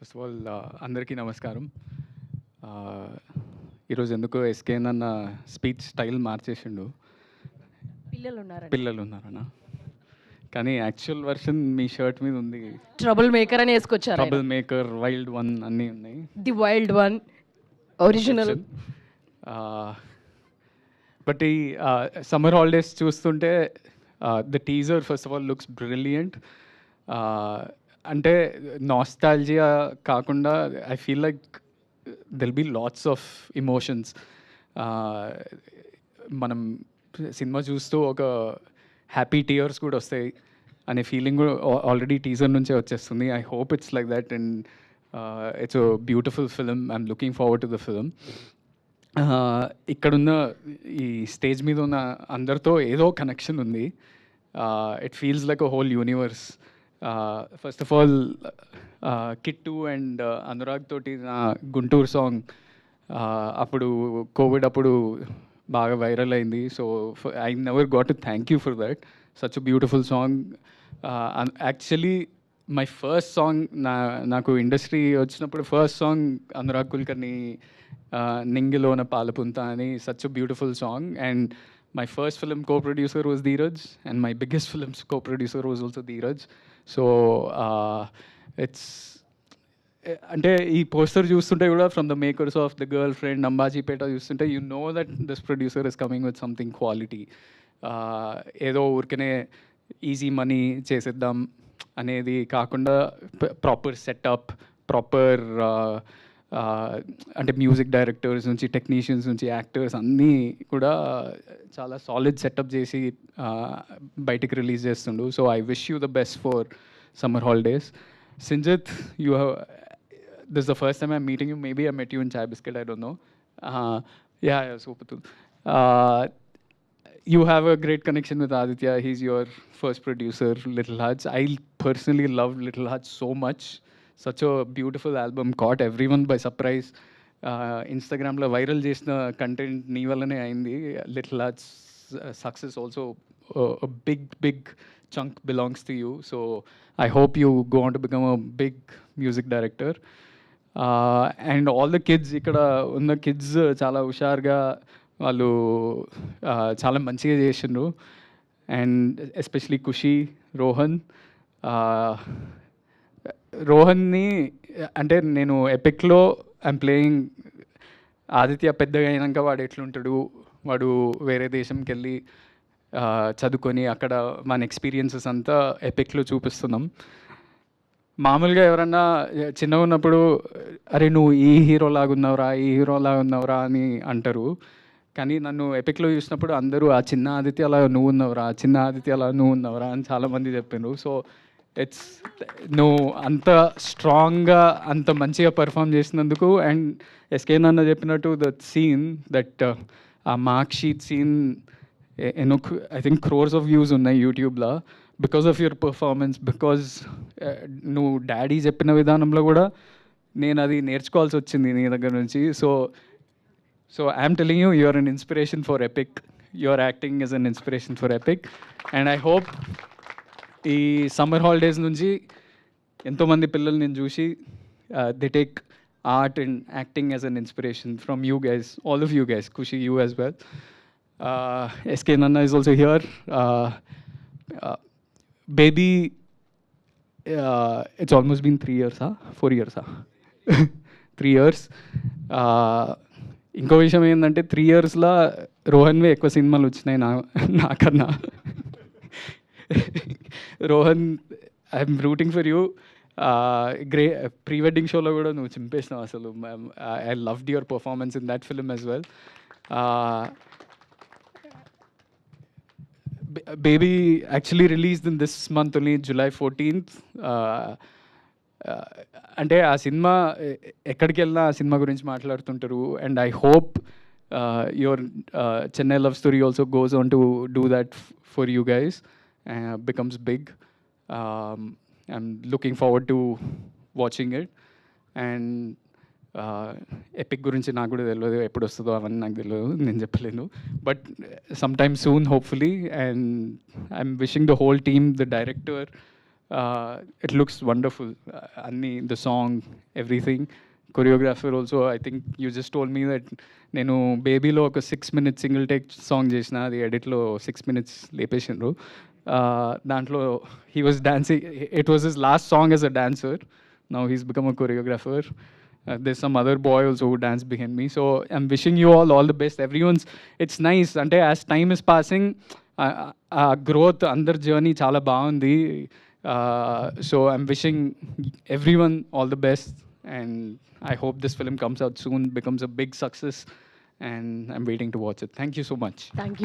First of all అందరికీ నమస్కారం. ఈరోజు ఎందుకో ఎస్కేన్ అన్న స్పీచ్ స్టైల్ మార్చేసిండు. పిల్లలున్నారండి. పిల్లలు ఉన్నారన్న, కానీ యాక్చువల్ వర్షన్ మీ షర్ట్ మీద ఉంది. ట్రబుల్ మేకర్ అని వేసుకొచ్చారు. ట్రబుల్ మేకర్, వైల్డ్ వన్ అన్నీ ఉన్నాయి. The wild one original. But ఈ సమ్మర్ హాలిడేస్ చూస్తుంటే the teaser first of all looks brilliant. అంటే నాస్టాల్జియా కాకుండా I feel like they'll be lots of emotions. మనం సినిమా చూస్తూ ఒక హ్యాపీ టీయర్స్ కూడా వస్తాయి అనే ఫీలింగ్ కూడా ఆల్రెడీ టీజర్ నుంచే వచ్చేస్తుంది. I hope it's like that and it's a beautiful film. I'm looking forward to the film. ఇక్కడున్న ఈ స్టేజ్ మీద ఉన్న అందరితో ఏదో కనెక్షన్ ఉంది. It feels like a whole universe. First of all Kittu and Anurag తోటి నా గుంటూరు సాంగ్ అప్పుడు కోవిడ్ అప్పుడు బాగా వైరల్ అయింది. So I never got to thank you for that. Such a beautiful song. Actually my first song నాకు industry వచ్చినప్పుడు first song Anurag Kulkarni నింగిలోన పాలపుంత అని. Such a beautiful song. And my first film co-producer was Dheeraj, and my biggest film co-producer was also Dheeraj. So it's అంటే ఈ poster చూస్తుంటే కూడా from the makers of the girlfriend Ambajipeta చూస్తుంటే you know that this producer is coming with something quality. ఏదో ఊరికనే easy money చేసేద్దాం అనేది కాకుండా ప్రాపర్ సెటప్, ప్రాపర్ అంటే మ్యూజిక్ డైరెక్టర్స్ నుంచి టెక్నీషియన్స్ నుంచి యాక్టర్స్ అన్నీ కూడా చాలా సాలిడ్ సెటప్ చేసి బయటికి రిలీజ్ చేస్తుండు. So I wish you the best for summer holidays. Sinjit, you have, this is the first time I'm meeting you. Maybe I met you in Chai Biscuit, I don't know. Yeah, super too. You have a great connection with Aditya. He's your first producer, Little Huts. I personally love Little Huts so much. Such a beautiful album, caught everyone by surprise. Instagram lo viral chesina content nee vallane ayindi. Little Huts success also a big chunk belongs to you. So I hope you go on to become a big music director. And all the kids ikkada unna kids చాలా హుషారుగా వాళ్ళు చాలా మంచిగా చేసిండ్రు. And especially ఖుషి, రోహన్ని అంటే నేను ఎపిక్లో I'm playing Aditya పెద్దగా అయినాక వాడు ఎట్లుంటాడు, వాడు వేరే దేశంకి వెళ్ళి చదువుకొని అక్కడ మన ఎక్స్పీరియన్సెస్ అంతా ఎపిక్లో చూపిస్తున్నాం. మామూలుగా ఎవరన్నా చిన్నగా ఉన్నప్పుడు అరే నువ్వు ఈ హీరోలాగా ఉన్నావురా అని అంటారు. కానీ నన్ను ఎపిక్లో చూసినప్పుడు అందరూ ఆ చిన్న ఆదిత్య అలా నువ్వు ఉన్నావురా అని చాలామంది చెప్పారు. సో ఇట్స్ నువ్వు అంత స్ట్రాంగ్గా అంత మంచిగా పర్ఫామ్ చేసినందుకు. అండ్ ఎస్కే నాన్న చెప్పినట్టు దట్ సీన్, దట్ ఆ మార్క్ షీట్ సీన్ ఎన్నో I think crores of views ఉన్నాయి యూట్యూబ్లో because of your performance. Because నువ్వు డాడీ చెప్పిన విధానంలో కూడా నేను అది నేర్చుకోవాల్సి వచ్చింది నీ దగ్గర నుంచి. So I'm telling you, you're an inspiration for Epic. Your acting is an inspiration for Epic. And I hope ఈ సమ్మర్ హాలిడేస్ నుంచి ఎంతోమంది పిల్లలు నేను చూసి they take art and acting as an inspiration from you guys, all of you guys. Khushi, you as well. SK Nanna is also here. Baby, it's almost been 3 years, 4 years, 3 years. ఇంకో విషయం ఏంటంటే 3 yearsలో రోహన్వే ఎక్కువ సినిమాలు వచ్చినాయి నాకన్నా. Rohan, I'm rooting for you. Pre wedding షోలో కూడా నువ్వు చింపేసినావు అసలు. I loved your performance in that film as well. Baby actually released in this month only, July 14th. అంటే ఆ సినిమా ఎక్కడికి వెళ్ళినా ఆ సినిమా గురించి మాట్లాడుతుంటారు. And I hope your Chennai love story also goes on to do that for you guys, becomes big. I'm looking forward to watching it. And Epic గురించి నాకు కూడా తెలియదు, ఎప్పుడు వస్తుందో అవన్నీ నాకు తెలియదు, నేను చెప్పలేను. But some time soon hopefully. And I'm wishing the whole team, the director, It looks wonderful. Anni, the song, everything. Choreographer also, I think you just told me that నేను బేబీలో ఒక 6 minutes సింగిల్ టేక్ సాంగ్ చేసిన అది ఎడిట్లో 6 minutes లేపేసిండ్రు. దాంట్లో he was dancing, it was his last song as a dancer. Now he's become a choreographer. There's some other boy also who danced behind me. So I'm wishing you all the best. It's nice. Ante as time is passing, growth, under journey chala baagundi. So I'm wishing everyone all the best, and I hope this film comes out soon, becomes a big success, and I'm waiting to watch it. Thank you so much. Thank you